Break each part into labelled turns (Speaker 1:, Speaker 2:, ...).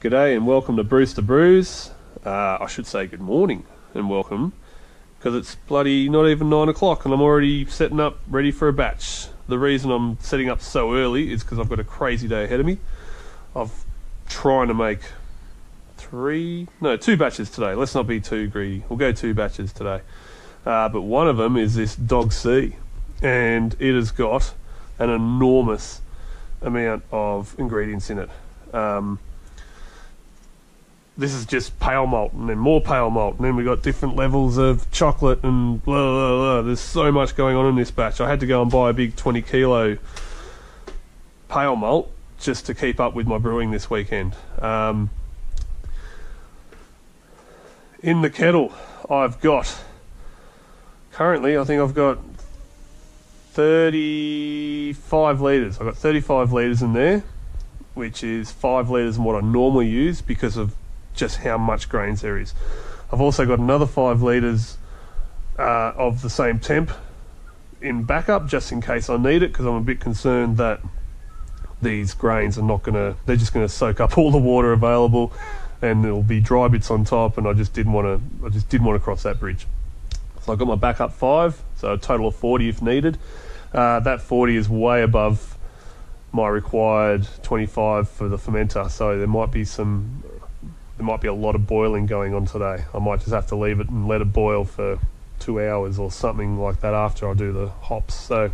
Speaker 1: G'day and welcome to Brews to Brews. I should say good morning and welcome, because it's bloody not even 9 o'clock and I'm already setting up ready for a batch. The reason I'm setting up so early is because I've got a crazy day ahead of me. I'm trying to make 2 batches today. Let's not be too greedy. We'll go 2 batches today. But one of them is this Dog C, and it has got an enormous amount of ingredients in it. This is just pale malt, and then more pale malt, and then we got different levels of chocolate and blah, blah, blah. There's so much going on in this batch. I had to go and buy a big 20 kilo pale malt just to keep up with my brewing this weekend. In the kettle, I've got, currently I think I've got 35 litres. I've got 35 litres in there, which is 5 litres than what I normally use because of just how much grains there is. I've also got another 5 litres of the same temp in backup just in case I need it, because I'm a bit concerned that these grains are not gonna, they're just gonna soak up all the water available and there'll be dry bits on top, and I just didn't want to cross that bridge. So I've got my backup 5, so a total of 40 if needed. That 40 is way above my required 25 for the fermenter, so there might be a lot of boiling going on today. I might just have to leave it and let it boil for 2 hours or something like that after I do the hops. So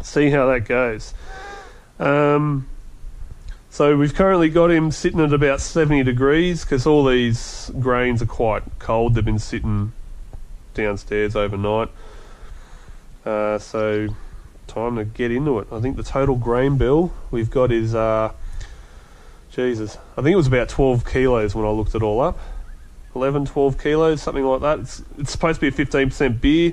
Speaker 1: see how that goes. So we've currently got him sitting at about 70 degrees because all these grains are quite cold. They've been sitting downstairs overnight. So time to get into it. I think the total grain bill we've got is Jesus, I think it was about 12 kilos when I looked it all up. 11, 12 kilos, something like that. It's supposed to be a 15% beer,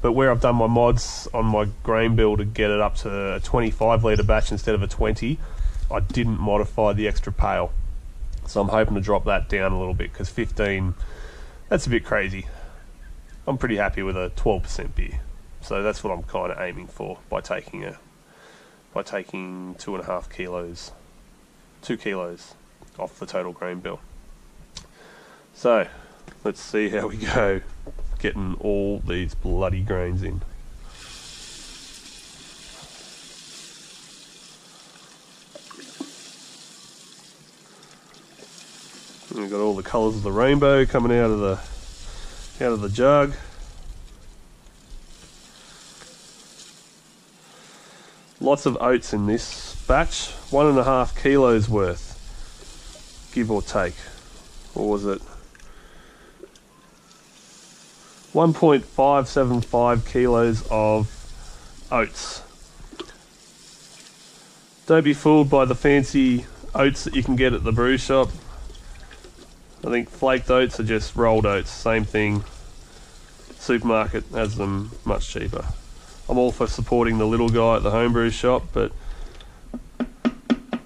Speaker 1: but where I've done my mods on my grain bill to get it up to a 25 litre batch instead of a 20, I didn't modify the extra pail. So I'm hoping to drop that down a little bit, because 15, that's a bit crazy. I'm pretty happy with a 12% beer. So that's what I'm kind of aiming for by taking 2.5 kilos. 2 kilos off the total grain bill. So let's see how we go getting all these bloody grains in. And we've got all the colours of the rainbow coming out of the jug. Lots of oats in this batch, 1.5 kilos worth, give or take. Or was it 1.575 kilos of oats? Don't be fooled by the fancy oats that you can get at the brew shop. I think flaked oats are just rolled oats, same thing. Supermarket has them much cheaper. I'm all for supporting the little guy at the homebrew shop, but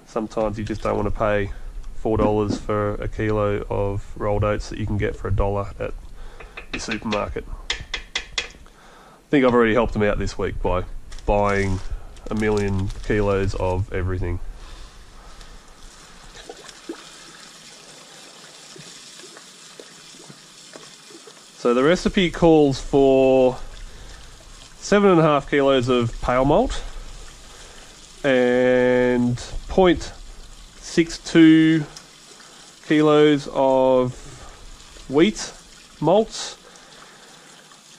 Speaker 1: sometimes you just don't want to pay $4 for a kilo of rolled oats that you can get for $1 at your supermarket. I think I've already helped them out this week by buying 1 million kilos of everything. So the recipe calls for 7.5 kilos of pale malt and 0.62 kilos of wheat malt,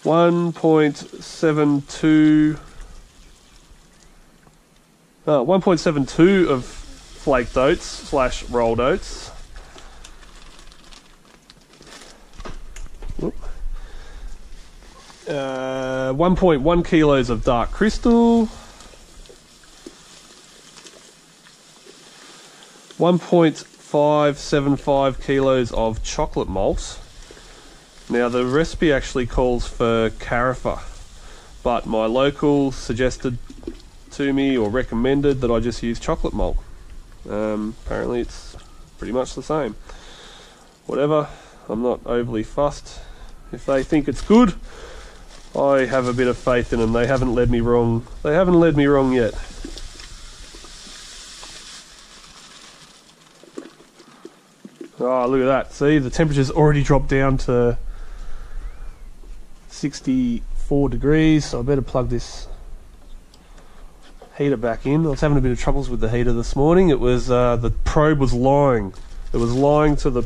Speaker 1: 1.72 of flaked oats / rolled oats, 1.1 kilos of dark crystal, 1.575 kilos of chocolate malt. Now the recipe actually calls for carafa, but my local suggested to me or recommended that I just use chocolate malt. Apparently it's pretty much the same. Whatever, I'm not overly fussed. If they think it's good, I have a bit of faith in them. They haven't led me wrong. They haven't led me wrong yet. Oh, look at that. See, the temperature's already dropped down to 64 degrees, so I better plug this heater back in. I was having a bit of troubles with the heater this morning. It was, the probe was lying. It was lying to the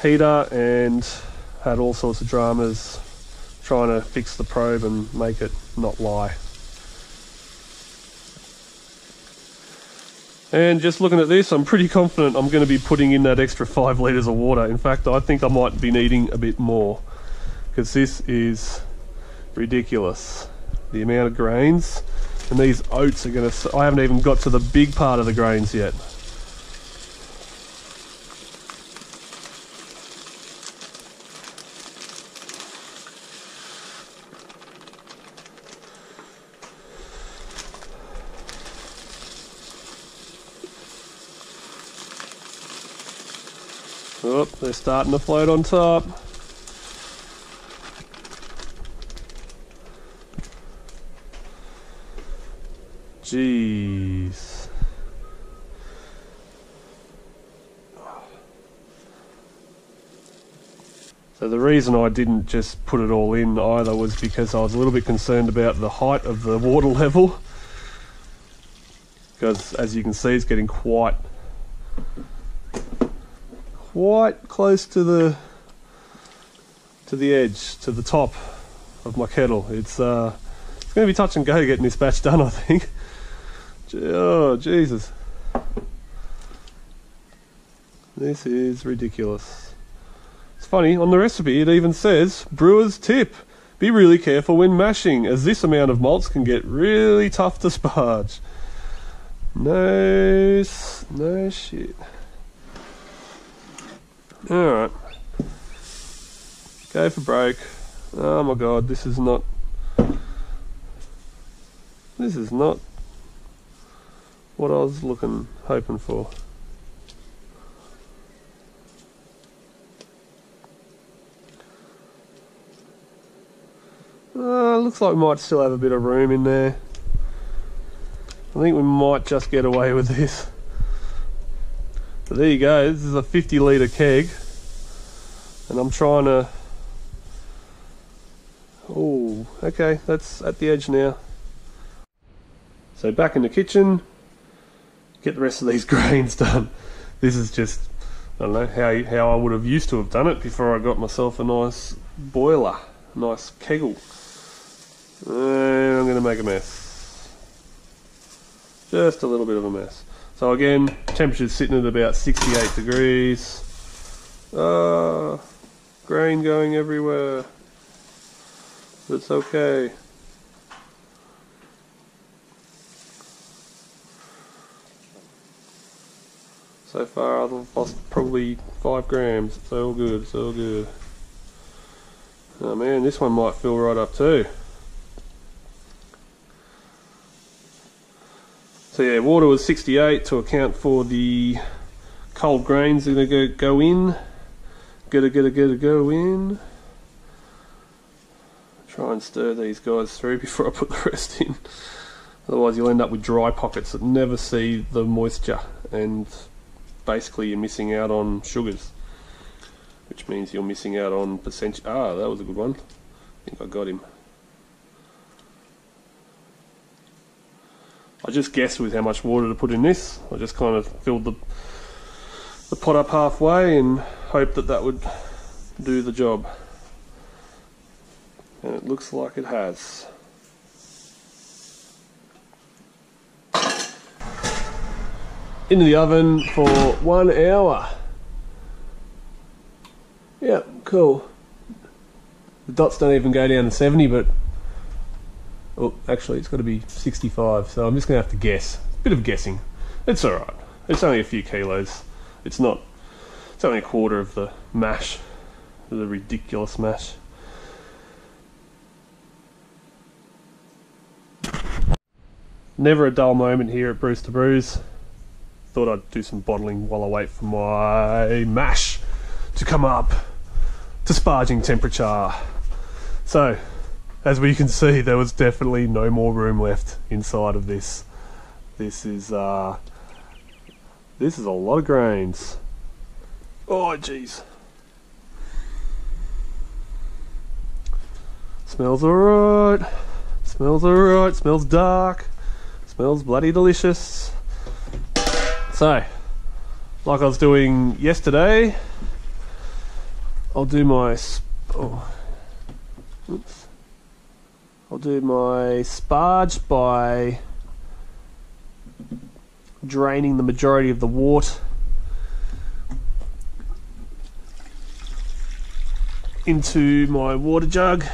Speaker 1: heater and had all sorts of dramas trying to fix the probe and make it not lie. And just looking at this, I'm pretty confident I'm going to be putting in that extra 5 litres of water. In fact, I think I might be needing a bit more, because this is ridiculous. The amount of grains, and these oats are going to... I haven't even got to the big part of the grains yet. Oh, they're starting to float on top. Jeez. So the reason I didn't just put it all in either was because I was a little bit concerned about the height of the water level. Because as you can see, it's getting quite close to the edge, to the top of my kettle. It's going to be touch and go getting this batch done, I think. Oh, Jesus. This is ridiculous. It's funny, on the recipe it even says, brewer's tip, be really careful when mashing, as this amount of malts can get really tough to sparge. No shit. Alright. Go for broke. Oh my god, this is not what I was hoping for. Looks like we might still have a bit of room in there. I think we might just get away with this. But there you go, this is a 50 litre keg, and I'm trying to... Oh, okay, that's at the edge now. So back in the kitchen, get the rest of these grains done. This is just, I don't know, how I would have used to have done it before I got myself a nice boiler, a nice keggle. And I'm going to make a mess. Just a little bit of a mess. So again, temperature's sitting at about 68 degrees. Grain going everywhere. But it's okay. So far I've lost probably 5 grams. It's all good, it's all good. Oh man, this one might fill right up too. So yeah, water was 68 to account for the cold grains that are going to go in. Gotta go in. Try and stir these guys through before I put the rest in. Otherwise you'll end up with dry pockets that never see the moisture, and basically you're missing out on sugars, which means you're missing out on percentage. Ah, that was a good one. I think I got him. I just guessed with how much water to put in this. I just kind of filled the pot up halfway and hoped that that would do the job. And it looks like it has. Into the oven for 1 hour. Yeah, cool. The dots don't even go down to 70, but oh, actually it's got to be 65, so I'm just going to have to guess. A bit of guessing. It's alright. It's only a few kilos. It's only a quarter of the mash, the ridiculous mash. Never a dull moment here at Brews to Brews. Thought I'd do some bottling while I wait for my mash to come up to sparging temperature. So, as we can see, there was definitely no more room left inside of this. This is a lot of grains. Oh jeez. Smells alright. Smells alright. Smells dark. Smells bloody delicious. So, like I was doing yesterday, I'll do my I'll do my sparge by draining the majority of the wort into my water jug.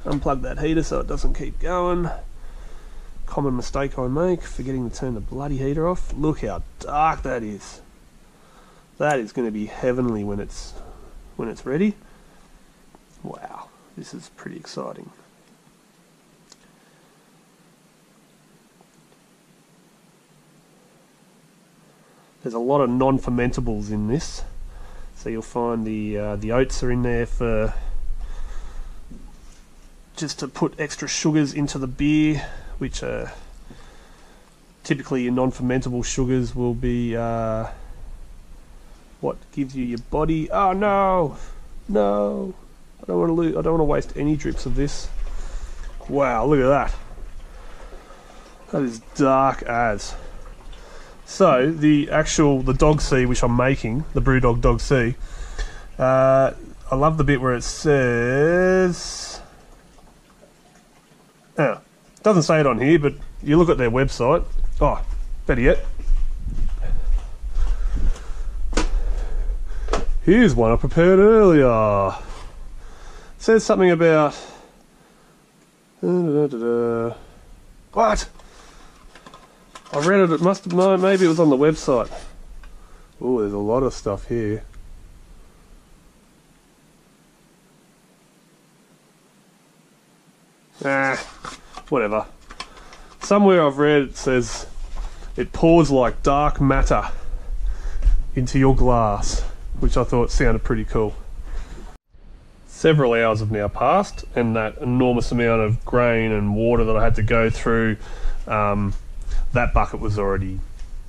Speaker 1: Unplug that heater so it doesn't keep going. Common mistake I make, forgetting to turn the bloody heater off. Look how dark that is. That is going to be heavenly when it's ready. Wow, this is pretty exciting. There's a lot of non-fermentables in this, so you'll find the oats are in there for just to put extra sugars into the beer, which are typically your non-fermentable sugars will be what gives you your body. Oh no, no! I don't want to lose. I don't want to waste any drips of this. Wow, look at that. That is dark as. So the dog C, which I'm making, the Brewdog Dog C. I love the bit where it says. It doesn't say it on here, but you look at their website. Oh, better yet. Here's one I prepared earlier. It says something about. What? I read it. It must have. No, maybe it was on the website. Oh, there's a lot of stuff here. Whatever. Somewhere I've read it says it pours like dark matter into your glass, which I thought sounded pretty cool. Several hours have now passed, and that enormous amount of grain and water that I had to go through, that bucket was already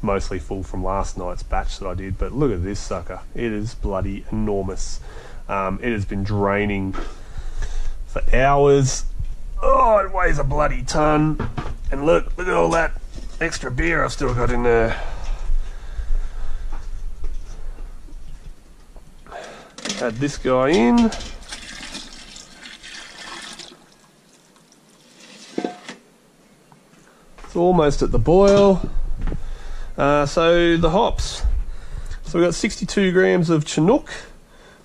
Speaker 1: mostly full from last night's batch that I did, but look at this sucker. It is bloody enormous. It has been draining for hours. Oh, it weighs a bloody ton. And look at all that extra beer I've still got in there. Add this guy in. It's almost at the boil. So the hops. So we've got 62 grams of Chinook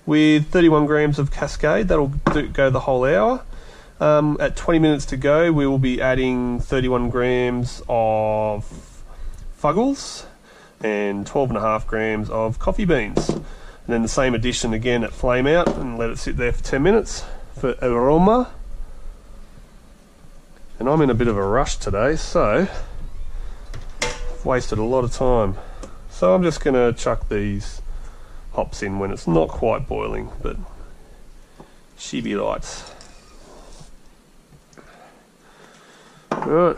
Speaker 1: with 31 grams of Cascade. That'll go the whole hour. At 20 minutes to go, we will be adding 31 grams of Fuggles and 12.5 grams of coffee beans. And then the same addition again at flameout, and let it sit there for 10 minutes for aroma. And I'm in a bit of a rush today, so I've wasted a lot of time. So I'm just going to chuck these hops in when it's not quite boiling, but she be lights. Right,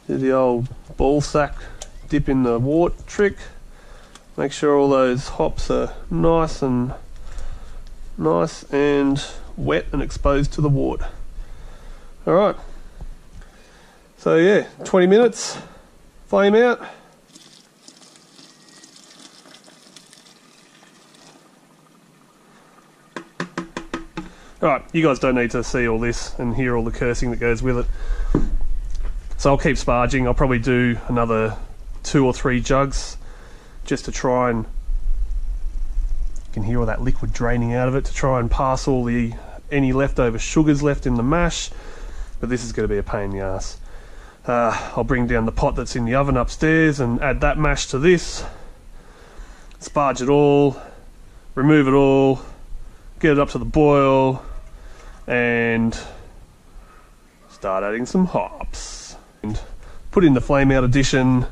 Speaker 1: do the old ball sack dip in the wort trick. Make sure all those hops are nice and wet and exposed to the wort. Alright, so yeah, 20 minutes, flame out. Alright, you guys don't need to see all this and hear all the cursing that goes with it. So I'll keep sparging. I'll probably do another 2 or 3 jugs just to try and, you can hear all that liquid draining out of it, to try and pass all any leftover sugars left in the mash. But this is going to be a pain in the ass. I'll bring down the pot that's in the oven upstairs and add that mash to this. Sparge it all, remove it all, get it up to the boil, and start adding some hops. And put in the flameout addition,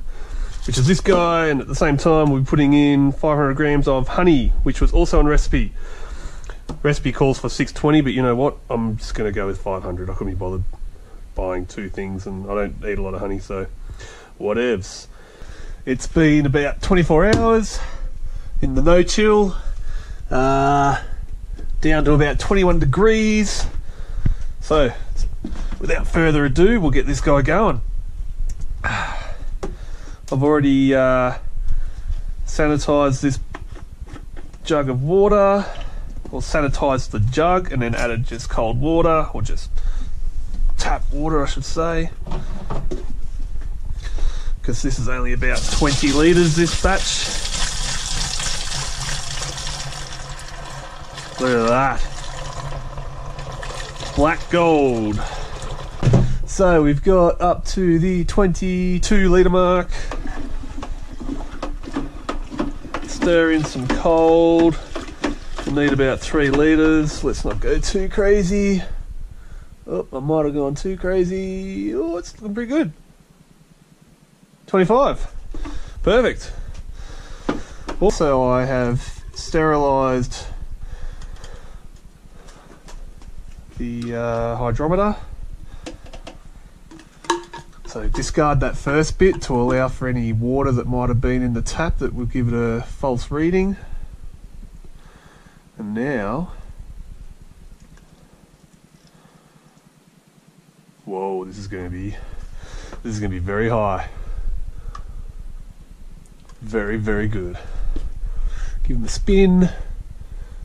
Speaker 1: which is this guy, and at the same time we're putting in 500 grams of honey, which was also on recipe. Recipe calls for 620, but you know what? I'm just going to go with 500. I couldn't be bothered buying 2 things, and I don't eat a lot of honey, so whatevs. It's been about 24 hours in the no-chill, down to about 21 degrees. So without further ado, we'll get this guy going. I've already sanitized this jug of water, or sanitized the jug and then added just cold water, or just tap water I should say, because this is only about 20 litres this batch. Look at that, black gold. So we've got up to the 22 litre mark. Stir in some cold. We'll need about 3 litres. Let's not go too crazy. Oh, I might have gone too crazy. Oh, it's looking pretty good. 25. Perfect. Also, I have sterilised the hydrometer. So discard that first bit to allow for any water that might have been in the tap that will give it a false reading. And now, whoa, this is going to be very high. Very, very good. Give them a spin.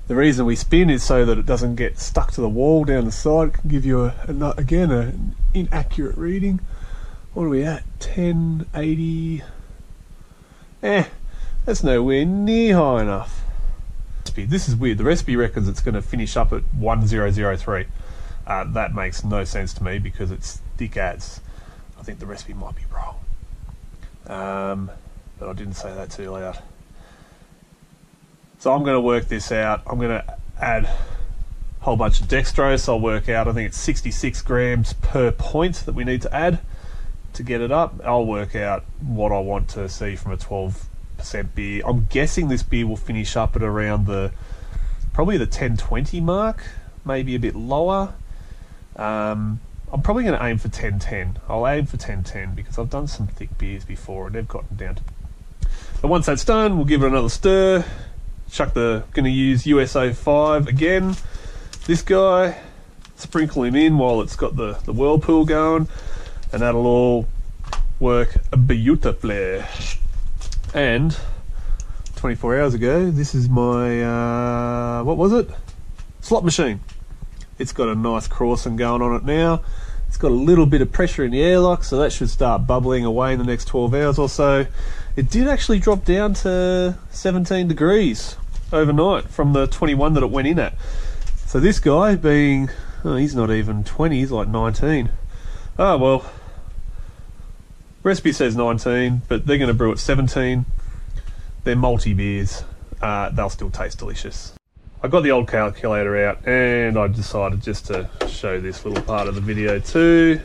Speaker 1: The reason we spin is so that it doesn't get stuck to the wall down the side. It can give you again an inaccurate reading. What are we at? 1080. That's nowhere near high enough. This is weird. The recipe reckons it's going to finish up at 1003. That makes no sense to me because it's thick as. I think the recipe might be wrong. But I didn't say that too loud. So I'm going to work this out. I'm going to add a whole bunch of dextrose. I'll work out, I think it's 66 grams per point that we need to add to get it up. I'll work out what I want to see from a 12% beer. I'm guessing this beer will finish up at around probably the 1020 mark, maybe a bit lower. I'm probably going to aim for 1010. I'll aim for 1010 because I've done some thick beers before and they've gotten down to. But once that's done, we'll give it another stir. Going to use USO 5 again. This guy, sprinkle him in while it's got the whirlpool going. And that'll all work beautifully. And 24 hours ago, this is my, what was it? Slot machine. It's got a nice croissant going on it now. It's got a little bit of pressure in the airlock, so that should start bubbling away in the next 12 hours or so. It did actually drop down to 17 degrees overnight from the 21 that it went in at. So this guy being, he's not even 20, he's like 19. Oh well, recipe says 19, but they're going to brew at 17. They're multi beers. They'll still taste delicious. I got the old calculator out and I decided just to show this little part of the video too,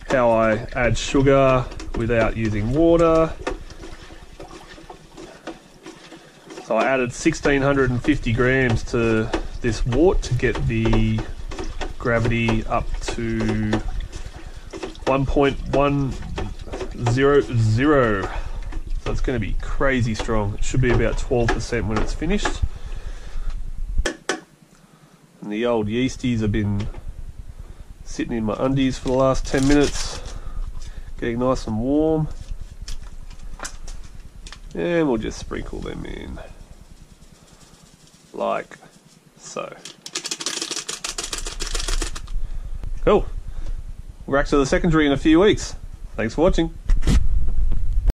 Speaker 1: how I add sugar without using water. So I added 1650 grams to this wort to get the gravity up to 1.100. So it's going to be crazy strong. It should be about 12% when it's finished. And the old yeasties have been sitting in my undies for the last 10 minutes, getting nice and warm. And we'll just sprinkle them in like so. Cool. We're back to the secondary in a few weeks. Thanks for watching.